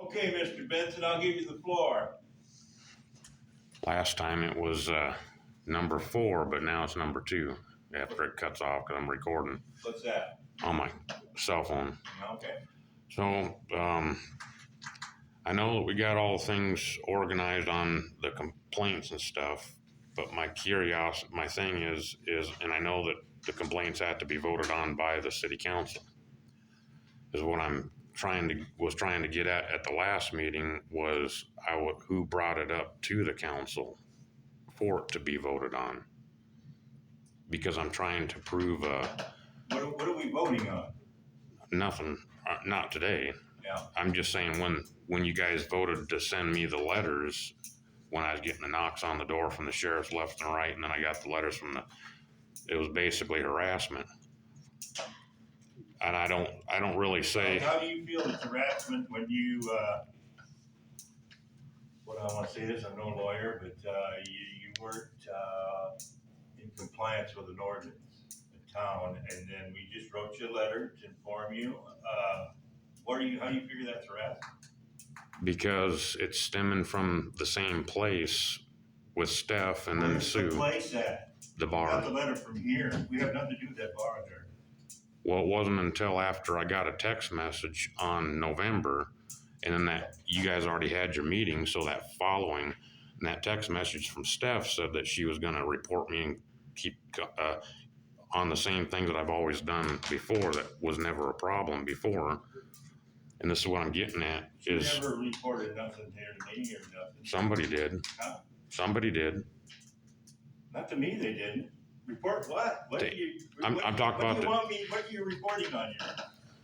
Okay, Mr. Benson, I'll give you the floor. Last time it was number 4, but now it's number 2 after it cuts off because I'm recording What's that? on my cell phone. Okay. So I know that we got all things organized on the complaints and stuff, but my thing is, and I know that the complaints have to be voted on by the city council. Is what I'm trying to get at the last meeting was who brought it up to the council for it to be voted on, because I'm trying to prove What are we voting on? nothing, not today. Yeah. I'm just saying when you guys voted to send me the letters, when I was getting the knocks on the door from the sheriffs left and right, and then I got the letters it was basically harassment. And I don't really say. How do you feel it's harassment when you, what I want to say is, I'm no lawyer, but you weren't in compliance with an ordinance in town, and then we just wrote you a letter to inform you. How do you figure that's harassment? Because it's stemming from the same place with Steph and then Sue. Where's the place at? The bar. We got the letter from here. We have nothing to do with that bar there. Well, it wasn't until after I got a text message on November, and then that you guys already had your meeting, so that following, and that text message from Steph said that she was going to report me and keep on the same thing that I've always done before. That was never a problem before. And this is what I'm getting at is. You never reported nothing here to me or nothing. Somebody did. Huh? Somebody did. Not to me, they didn't. Report what? What do you? I'm talking about. What are you reporting on here?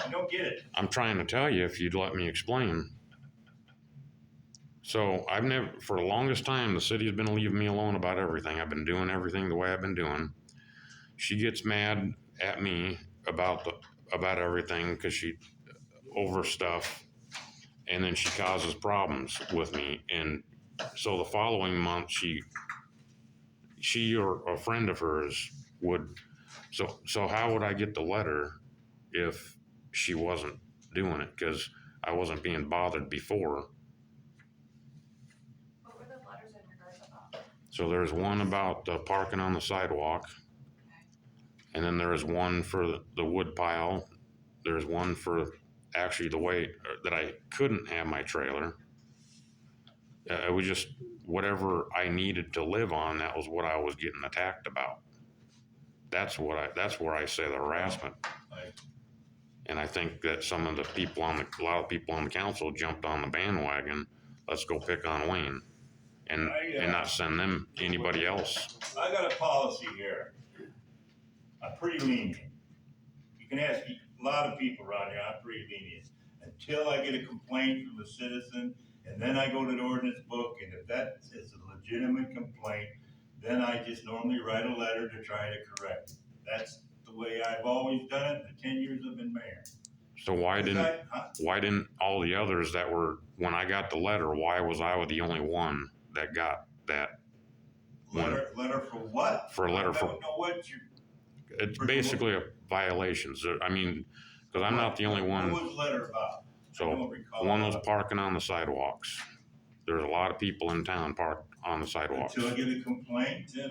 I don't get it. I'm trying to tell you if you'd let me explain. So I've never, for the longest time, the city's been leaving me alone about everything. I've been doing everything the way I've been doing. She gets mad at me about everything because she over stuff, and then she causes problems with me. And so the following month, she or a friend of hers would. So how would I get the letter if she wasn't doing it? Because I wasn't being bothered before. What were the letters in regards about? So there's one about the parking on the sidewalk. Okay. And then there's one for the wood pile. There's one for actually the way that I couldn't have my trailer. It was just whatever I needed to live on. That was what I was getting attacked about. That's where I say the harassment. And I think that some of the people a lot of people on the council jumped on the bandwagon. Let's go pick on Wayne, and not send them anybody else. I got a policy here. I'm pretty lenient. You can ask a lot of people around here. I'm pretty lenient until I get a complaint from a citizen, and then I go to the ordinance book. And if that is a legitimate complaint, then I just normally write a letter to try to correct it. That's the way I've always done it. The 10 years I've been mayor. So why didn't all the others that were, when I got the letter, why was I the only one that got that letter for what? For a letter I don't know what you. It's basically a violations. I mean, because I'm not the only one. What was the letter about? So one was parking on the sidewalks. There's a lot of people in town parked on the sidewalks. Until I get a complaint, then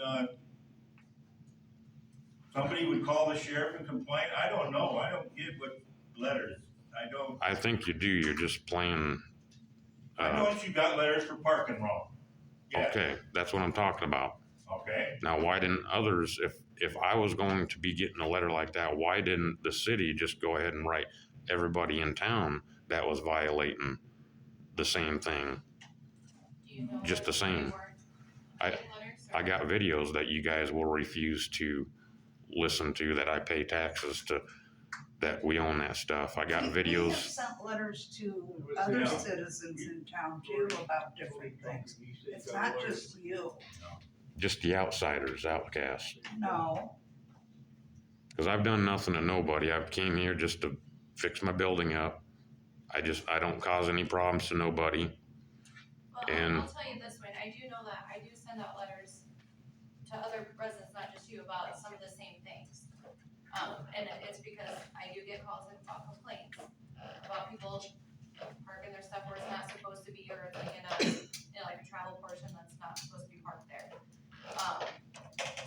somebody would call the sheriff and complain. I don't know. I don't get what letters. I don't. I think you do. You're just playing. I know you got letters for parking wrong. Yeah. Okay, that's what I'm talking about. Okay. Now, why didn't others, if I was going to be getting a letter like that, why didn't the city just go ahead and write everybody in town that was violating the same thing? Do you know just the same. I got videos that you guys will refuse to listen to, that I pay taxes to, that we own that stuff. I got videos. We have sent letters to other citizens in town too about different things. It's not just you. Just the outsiders, outcasts. No. Because I've done nothing to nobody. I came here just to fix my building up. I don't cause any problems to nobody. Well, and I'll tell you this way, I do know that I do send out letters to other residents, not just you, about some of the same things. And it's because I do get calls about complaints about people parking their stuff where it's not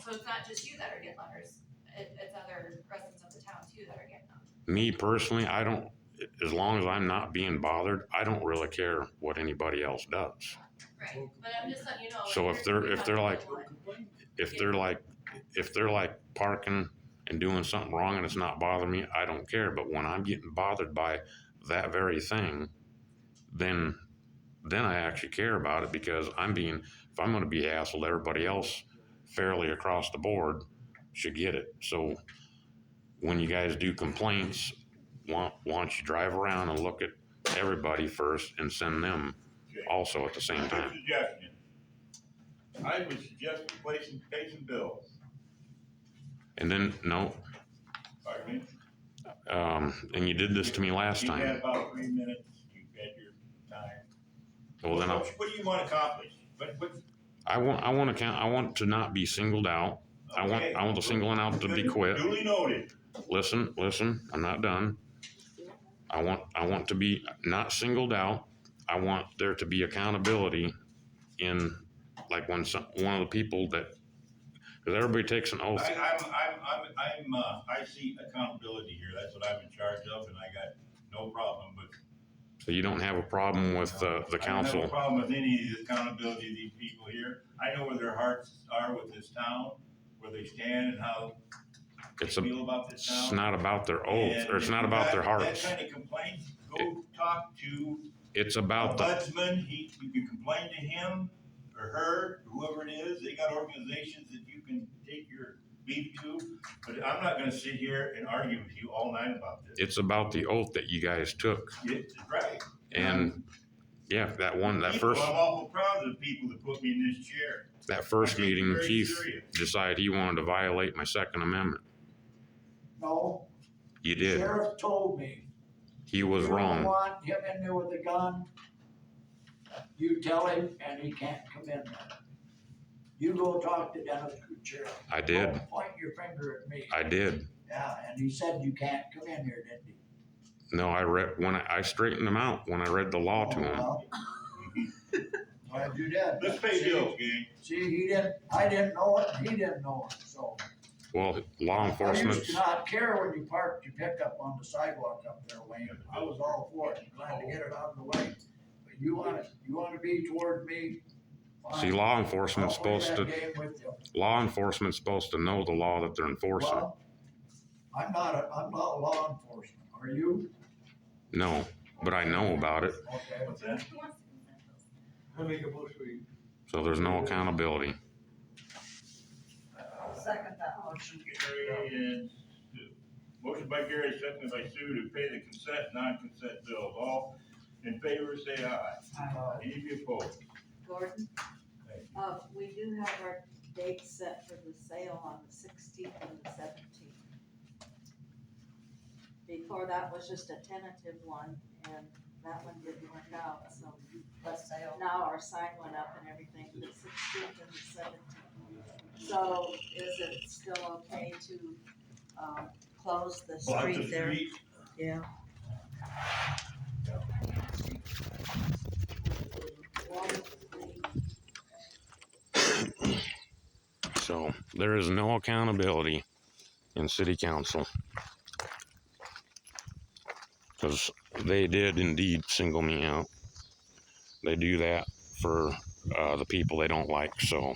So it's not just you that are getting letters, it's other residents of the town too that are getting them. Me personally, I don't, as long as I'm not being bothered, I don't really care what anybody else does. Right, but I'm just letting you know. So if they're like, one, if they're like parking and doing something wrong and it's not bothering me, I don't care. But when I'm getting bothered by that very thing, then I actually care about it, because if I'm going to be hassled, everybody else fairly across the board should get it. So when you guys do complaints, why don't you drive around and look at everybody first and send them Okay. also at the same Good time. suggestion. I would suggest replacing, pay some bills. And then, no, Pardon me? and you did this to me last You had time. about 3 minutes, you've had your time. Well, then What do you want to accomplish? I want to not be singled out. Okay. I want the singling out to be quit. Duly noted. Listen, I'm not done. I want to be not singled out. I want there to be accountability in, like, when one of the people that, because everybody takes an oath. I see accountability here. That's what I'm in charge of, and I got no problem with. So you don't have a problem with the I don't have council. a problem with any of the accountability of these people here. I know where their hearts are with this town, where they stand and how they feel about this town. It's not about their oath, or it's not about their hearts. That kind of complaints, go talk to It's a about the, ombudsman. You can complain to him or her, whoever it is. They got organizations that you can take your beef to. But I'm not gonna sit here and argue with you all night about this. it's about the oath that you guys took. It's right. And yeah, that I'm awful proud of the people that put me in this chair. that first I take it meeting, very Keith serious. decided he wanted to violate my Second Amendment. No, You did. sheriff told me. He was You don't wrong. want him in there with a gun, you tell him and he can't come in there. You go talk to Dennis Sheriff. I did. Don't point your finger at me. I did. Yeah, and he said you can't come in here, didn't he? No, I straightened him out when I read the law to him. Oh, well, you did. Let's pay bills, gang. See, I didn't know it, and he didn't know it, so. Well, law I enforcement, used to not care when you parked your pickup on the sidewalk up there, Wayne. I was all for it, glad to get it out of the way. But you wanna be toward me? Fine. see, law enforcement's I'll play supposed that to, game with you. law enforcement's supposed to know the law that they're enforcing. Well, I'm not law enforcement, are you? No, but I know about it, Okay. What's that? Who wants to consent those? I make a motion, so there's no accountability. Second that motion. Gary and Sue. Motion by Gary, seconded by Sue to pay the consent, non-consent bills. All in favor, say aye. Any be opposed? Gordon, Thank you. we do have our date set for the sale on the 16th and the 17th. Before that was just a tentative one, and that one didn't work out, so. But now our sign went up and everything, the 16th and the 17th. So is it still okay to, close the Block the street there? street. Yeah. So there is no accountability in city council. Because they did indeed single me out. They do that for the people they don't like. So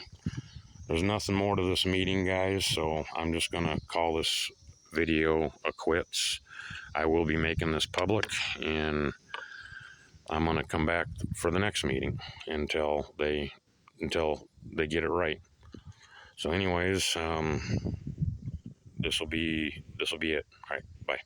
there's nothing more to this meeting, guys. So I'm just going to call this video a quits. I will be making this public, and I'm going to come back for the next meeting until they get it right. So anyways, this will be it. All right, bye.